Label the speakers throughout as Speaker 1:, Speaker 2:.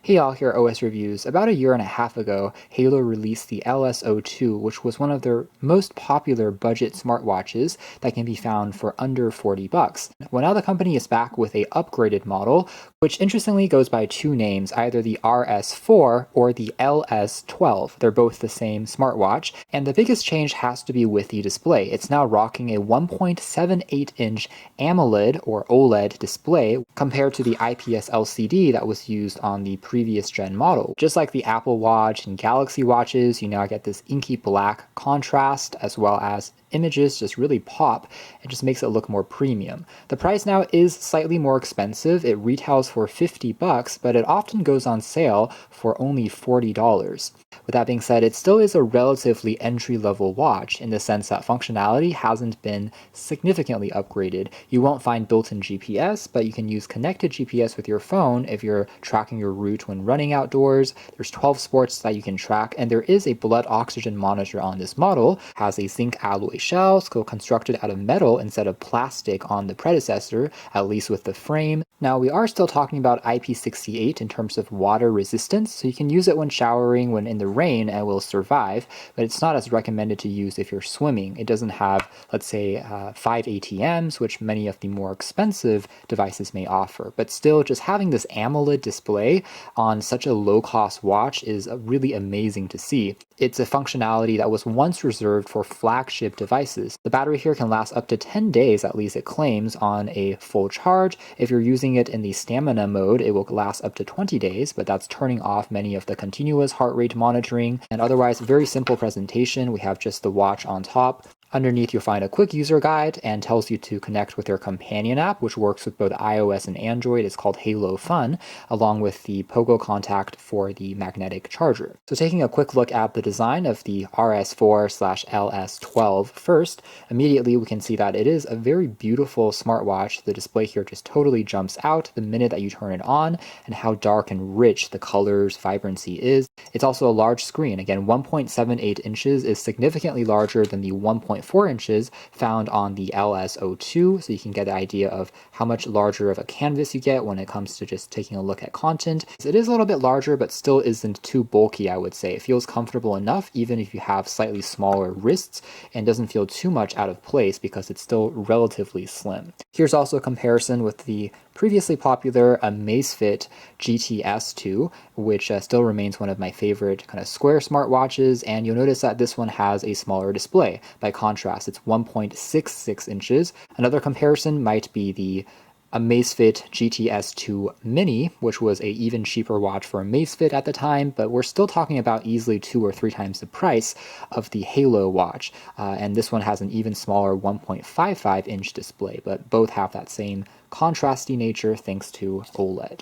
Speaker 1: Hey y'all, here at OS Reviews. About a year and a half ago, Haylou released the LS02, which was one of their most popular budget smartwatches that can be found for under 40 bucks. Well, now the company is back with a upgraded model, which interestingly goes by two names, either the RS4 or the LS12. They're both the same smartwatch, and the biggest change has to be with the display. It's now rocking a 1.78-inch AMOLED or OLED display compared to the IPS LCD that was used on the previous gen model. Just like the Apple Watch and Galaxy watches, you now get this inky black contrast as well as images just really pop. It just makes it look more premium. The price now is slightly more expensive. It retails for 50 bucks, but it often goes on sale for only $40. With that being said, it still is a relatively entry-level watch in the sense that functionality hasn't been significantly upgraded. You won't find built-in GPS, but you can use connected GPS with your phone if you're tracking your route when running outdoors. There's 12 sports that you can track, and there is a blood oxygen monitor on this model. It has a zinc alloy shell, so constructed out of metal instead of plastic on the predecessor, at least with the frame. Now, we are still talking about IP68 in terms of water resistance, so you can use it when showering, when in the rain, and it will survive, but it's not as recommended to use if you're swimming. It doesn't have, let's say, 5 ATMs, which many of the more expensive devices may offer. But still, just having this AMOLED display on such a low-cost watch is really amazing to see. It's a functionality that was once reserved for flagship devices. The battery here can last up to 10 days, at least it claims, on a full charge. If you're using it in the stamina mode, it will last up to 20 days, but that's turning off many of the continuous heart rate monitoring. And otherwise, very simple presentation. We have just the watch on top. Underneath, you'll find a quick user guide and tells you to connect with your companion app, which works with both iOS and Android. It's called Haylou Fun, along with the Pogo contact for the magnetic charger. So taking a quick look at the design of the RS4/LS12 first, immediately we can see that it is a very beautiful smartwatch. The display here just totally jumps out the minute that you turn it on, and how dark and rich the colors vibrancy is. It's also a large screen. Again, 1.78 inches is significantly larger than the 1.4 inches found on the LS02, so you can get the idea of how much larger of a canvas you get when it comes to just taking a look at content. It is a little bit larger, but still isn't too bulky, I would say. It feels comfortable enough, even if you have slightly smaller wrists, and doesn't feel too much out of place because it's still relatively slim. Here's also a comparison with the previously popular Amazfit GT S2, which still remains one of my favorite kind of square smartwatches, and you'll notice that this one has a smaller display. By contrast, it's 1.66 inches. Another comparison might be the Amazfit GT S2 Mini, which was an even cheaper watch for Amazfit at the time, but we're still talking about easily 2 or 3 times the price of the Haylou watch. And this one has an even smaller 1.55-inch display, but both have that same contrasty nature thanks to OLED.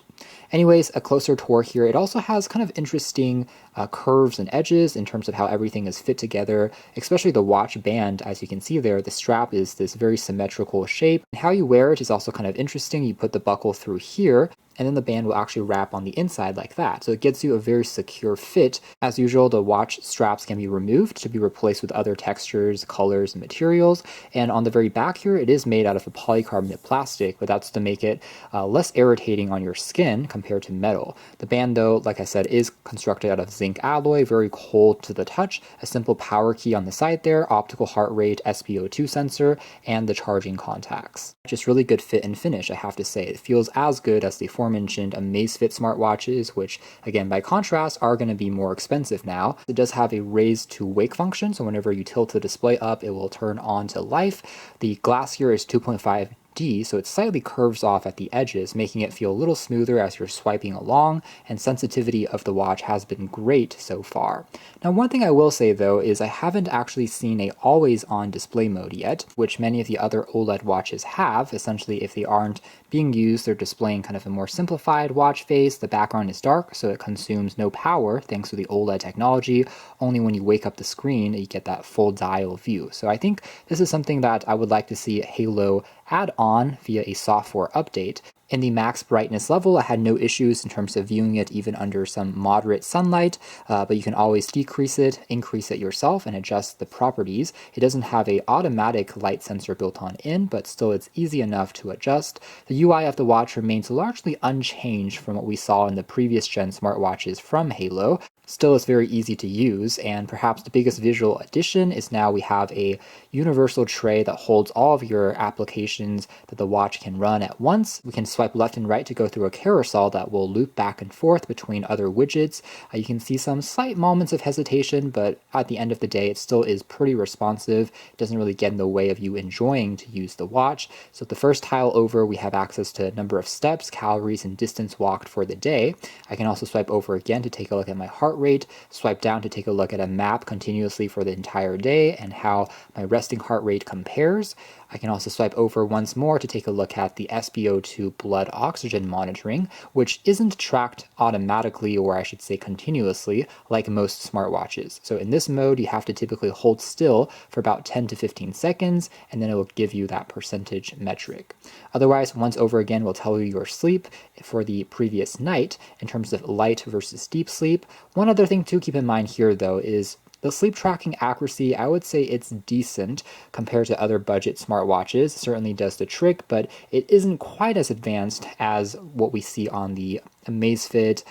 Speaker 1: Anyways, a closer tour here. It also has kind of interesting curves and edges in terms of how everything is fit together, especially the watch band. As you can see there, the strap is this very symmetrical shape. And how you wear it is also kind of interesting. You put the buckle through here, and then the band will actually wrap on the inside like that. So it gives you a very secure fit. As usual, the watch straps can be removed to be replaced with other textures, colors, and materials. And on the very back here, it is made out of a polycarbonate plastic, but that's to make it less irritating on your skin compared to metal. The band, though, like I said, is constructed out of zinc alloy, very cold to the touch, a simple power key on the side there, optical heart rate, SpO2 sensor, and the charging contacts. Just really good fit and finish, I have to say. It feels as good as the aforementioned Amazfit smartwatches, which, again, by contrast, are going to be more expensive now. It does have a raise to wake function, so whenever you tilt the display up, it will turn on to life. The glass here is 2.5D, so it slightly curves off at the edges, making it feel a little smoother as you're swiping along, and sensitivity of the watch has been great so far. Now, one thing I will say though is I haven't actually seen a always-on display mode yet, which many of the other OLED watches have. Essentially, if they aren't being used, they're displaying kind of a more simplified watch face. The background is dark, so it consumes no power thanks to the OLED technology. Only when you wake up the screen, you get that full dial view. So I think this is something that I would like to see Haylou add on via a software update. In the max brightness level, I had no issues in terms of viewing it even under some moderate sunlight, but you can always decrease it, increase it yourself, and adjust the properties. It doesn't have an automatic light sensor built on in, but still it's easy enough to adjust. The UI of the watch remains largely unchanged from what we saw in the previous gen smartwatches from Haylou. Still, it's very easy to use, and perhaps the biggest visual addition is now we have a universal tray that holds all of your applications that the watch can run at once. We can swipe left and right to go through a carousel that will loop back and forth between other widgets. You can see some slight moments of hesitation, but at the end of the day, it still is pretty responsive. It doesn't really get in the way of you enjoying to use the watch. So the first tile over, we have access to number of steps, calories, and distance walked for the day. I can also swipe over again to take a look at my heart rate, swipe down to take a look at a map continuously for the entire day and how my resting heart rate compares. I can also swipe over once more to take a look at the SpO2 blood oxygen monitoring, which isn't tracked automatically, or I should say continuously, like most smartwatches. So in this mode, you have to typically hold still for about 10 to 15 seconds, and then it will give you that percentage metric. Otherwise, once over again, will tell you your sleep for the previous night in terms of light versus deep sleep. One other thing to keep in mind here, though, is the sleep tracking accuracy. I would say it's decent compared to other budget smartwatches. It certainly does the trick, but it isn't quite as advanced as what we see on the Amazfit,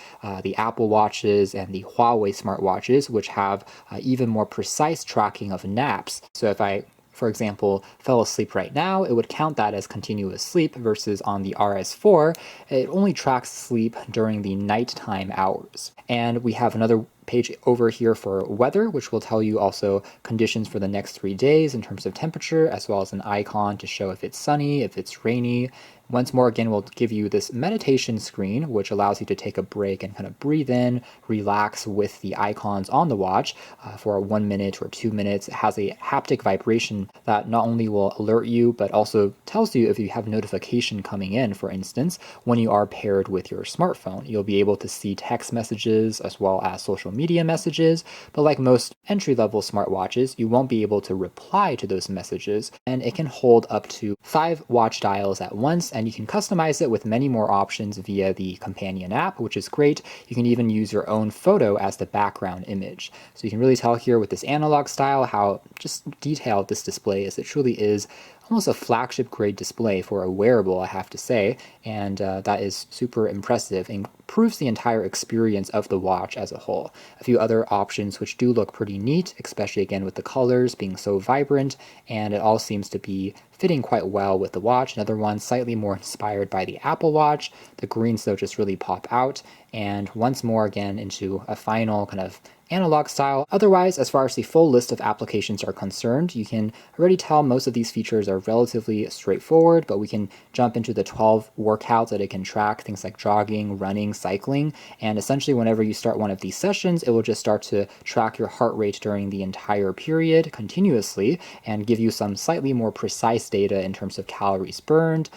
Speaker 1: the Apple Watches, and the Huawei smartwatches, which have even more precise tracking of naps. So if I, for example, fell asleep right now, it would count that as continuous sleep, versus on the RS4, it only tracks sleep during the nighttime hours. And we have another page over here for weather, which will tell you also conditions for the next 3 days in terms of temperature, as well as an icon to show if it's sunny, if it's rainy. Once more again, we'll give you this meditation screen, which allows you to take a break and kind of breathe in, relax with the icons on the watch for 1 minute or 2 minutes. It has a haptic vibration that not only will alert you, but also tells you if you have notification coming in, for instance, when you are paired with your smartphone. You'll be able to see text messages as well as social media messages, but like most entry-level smartwatches, you won't be able to reply to those messages, and it can hold up to 5 watch dials at once, and you can customize it with many more options via the companion app, which is great. You can even use your own photo as the background image. So you can really tell here with this analog style how just detailed this display is. It truly is almost a flagship grade display for a wearable, I have to say, and that is super impressive and improves the entire experience of the watch as a whole. A few other options which do look pretty neat, especially again with the colors being so vibrant, and it all seems to be fitting quite well with the watch. Another one slightly more inspired by the Apple Watch. The greens though just really pop out, and once more again into a final kind of analog style. Otherwise, as far as the full list of applications are concerned, you can already tell most of these features are relatively straightforward, but we can jump into the 12 workouts that it can track, things like jogging, running, cycling, and essentially whenever you start one of these sessions, it will just start to track your heart rate during the entire period continuously and give you some slightly more precise data in terms of calories burned,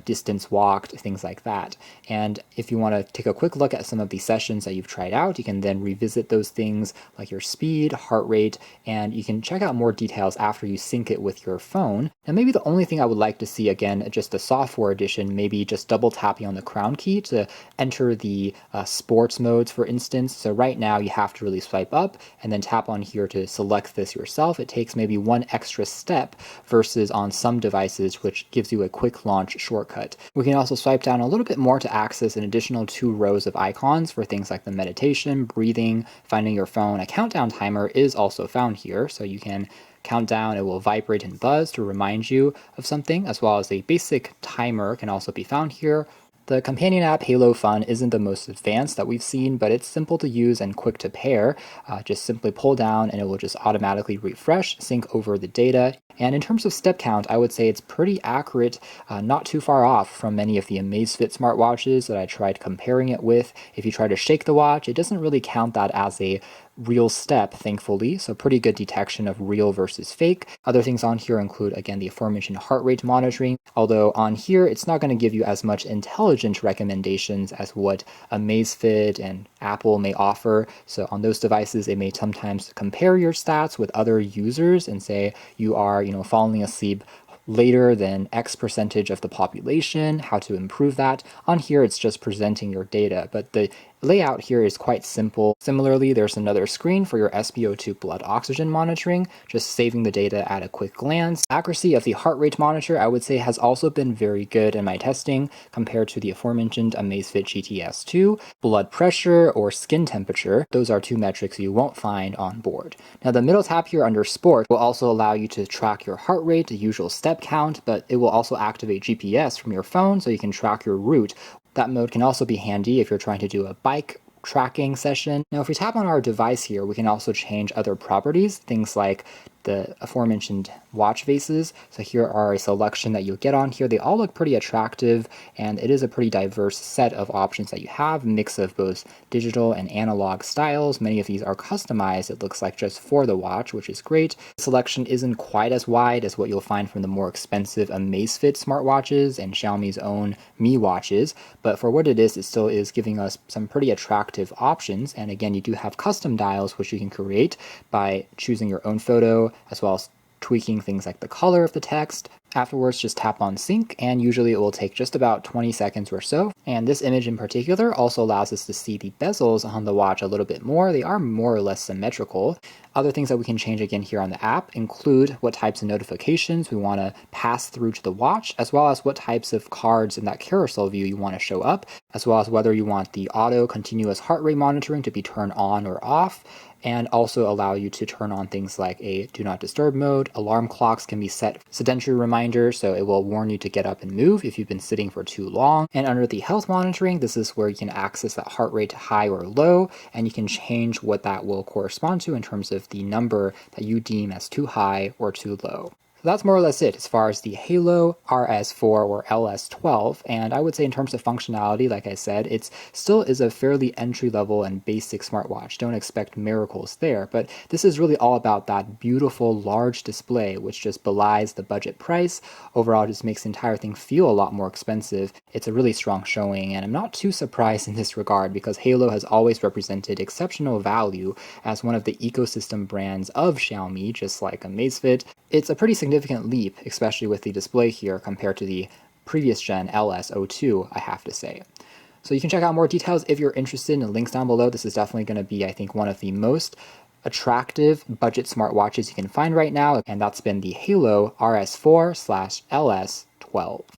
Speaker 1: distance walked, things like that. And if you want to take a quick look at some of the sessions that you've tried out, you can then revisit those things like your speed, heart rate, and you can check out more details after you sync it with your phone. And maybe the only thing I would like to see, again, just the software edition, maybe just double tapping on the crown key to enter the sports modes, for instance. So right now you have to really swipe up and then tap on here to select this yourself. It takes maybe one extra step versus on some devices, which gives you a quick launch shortcut. We can also swipe down a little bit more to access an additional 2 rows of icons for things like the meditation, breathing, finding your phone. A countdown timer is also found here, so you can count down, it will vibrate and buzz to remind you of something, as well as a basic timer can also be found here. The companion app Haylou Fun isn't the most advanced that we've seen, but it's simple to use and quick to pair. Just simply pull down and it will just automatically refresh, sync over the data. And in terms of step count, I would say it's pretty accurate, not too far off from many of the Amazfit smartwatches that I tried comparing it with. If you try to shake the watch, it doesn't really count that as a real step, thankfully, so pretty good detection of real versus fake. Other things on here include, again, the aforementioned heart rate monitoring, although on here it's not going to give you as much intelligent recommendations as what Amazfit and Apple may offer. So on those devices, it may sometimes compare your stats with other users and say you are, falling asleep later than X percentage of the population, how to improve that. On here, it's just presenting your data, but the layout here is quite simple. Similarly, there's another screen for your SpO2 blood oxygen monitoring, just saving the data at a quick glance. Accuracy of the heart rate monitor, I would say, has also been very good in my testing compared to the aforementioned Amazfit GTS 2. Blood pressure or skin temperature, those are two metrics you won't find on board. Now, the middle tab here under Sport will also allow you to track your heart rate, the usual step count, but it will also activate GPS from your phone so you can track your route. That mode can also be handy if you're trying to do a bike tracking session. Now, if we tap on our device here, we can also change other properties, things like the aforementioned watch faces. So here are a selection that you'll get on here. They all look pretty attractive, and it is a pretty diverse set of options that you have, a mix of both digital and analog styles. Many of these are customized, it looks like, just for the watch, which is great. The selection isn't quite as wide as what you'll find from the more expensive Amazfit smartwatches and Xiaomi's own Mi watches, but for what it still is giving us some pretty attractive options. And again, you do have custom dials which you can create by choosing your own photo, as well as tweaking things like the color of the text. Afterwards, just tap on sync, and usually it will take just about 20 seconds or so. And this image in particular also allows us to see the bezels on the watch a little bit more. They are more or less symmetrical. Other things that we can change again here on the app include what types of notifications we want to pass through to the watch, as well as what types of cards in that carousel view you want to show up, as well as whether you want the auto continuous heart rate monitoring to be turned on or off, and also allow you to turn on things like a do not disturb mode. Alarm clocks can be set sedentary reminders, so it will warn you to get up and move if you've been sitting for too long. And under the health monitoring, this is where you can access that heart rate high or low, and you can change what that will correspond to in terms of the number that you deem as too high or too low. So that's more or less it as far as the Haylou RS4 or LS12, and I would say in terms of functionality, like I said, it still is a fairly entry-level and basic smartwatch. Don't expect miracles there, but this is really all about that beautiful large display, which just belies the budget price. Overall, it just makes the entire thing feel a lot more expensive. It's a really strong showing, and I'm not too surprised in this regard because Haylou has always represented exceptional value as one of the ecosystem brands of Xiaomi, just like Amazfit. It's a pretty significant leap, especially with the display here compared to the previous gen LS02, I have to say. So you can check out more details if you're interested in the links down below. This is definitely going to be, I think, one of the most attractive budget smartwatches you can find right now, and that's been the Haylou RS4/LS12.